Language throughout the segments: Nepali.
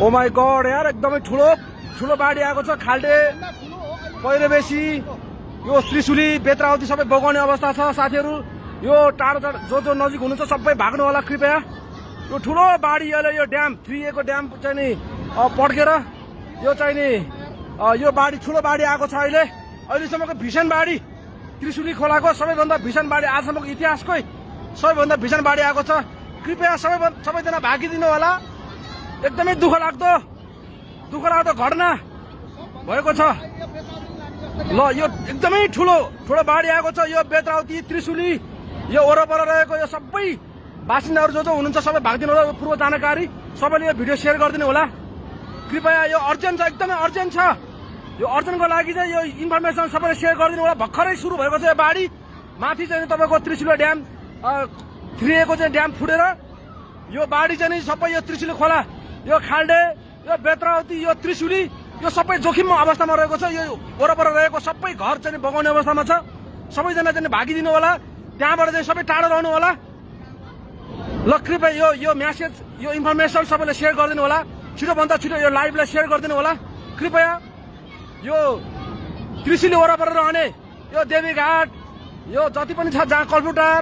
ओ माई गॉड यार एकदमै ठुलो ठुलो बाढी आएको छ। खाल्डे पहिरो बेसी यो त्रिशुली बेत्रावती सबै बगाउने अवस्था छ साथीहरू। यो टाढो जो जो नजिक हुनुहुन्छ सबै भाग्नु होला कृपया। यो ठुलो बाढी यो ड्याम 3A को ड्याम चाहिँ नि पड्केर यो चाहिँ नि यो बाढी ठुलो बाढी आएको छ। अहिलेसम्मको भीषण बाढी त्रिशुली खोलाको सबैभन्दा भीषण बाढी आजसम्मको इतिहासकै सबैभन्दा भीषण बाढी आएको छ। कृपया सबैजना भागिदिनु होला। एकदमै दुःख लाग्दो घटना भएको छ। ल यो एकदमै ठुलो बाढी आएको छ। यो बेत्रावती त्रिशुली यो वरपर रहेको यो सबै बासिन्दाहरू जो जो हुनुहुन्छ सबै भागिदिनु होला। पूर्व जानकारी सबैले यो भिडियो सेयर गरिदिनु होला कृपया। यो अर्जेन्ट छ, एकदमै अर्जेन्ट छ। यो अर्जेन्टको लागि चाहिँ यो इन्फर्मेसन सबैले सेयर गरिदिनु होला। भर्खरै सुरु भएको छ यो बाढी। माथि चाहिँ तपाईँको त्रिशुली ड्याम 3A को चाहिँ ड्याम फुटेर यो बाढी चाहिँ सबै यो त्रिशुली खोला यो खाल्डे यो बेत्रावती यो त्रिशुली यो सबै जोखिममा अवस्थामा रहेको छ। यो वरपर रहेको सबै घर चाहिँ बगाउने अवस्थामा छ। सबैजना चाहिँ भागिदिनु होला। त्यहाँबाट चाहिँ सबै टाढो रहनु होला। ल कृपया यो मेसेज यो इन्फर्मेसन सबैले सेयर गरिदिनु होला। छिटोभन्दा छिटो यो लाइभलाई सेयर गरिदिनु होला कृपया। यो त्रिशुली वरपर रहने यो देवीघाट यो जति पनि छ जहाँ कल्पुटार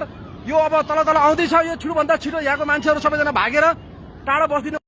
यो अब तल आउँदैछ। यो छिटोभन्दा छिटो यहाँको मान्छेहरू सबैजना भागेर टाढो बस्दिनु।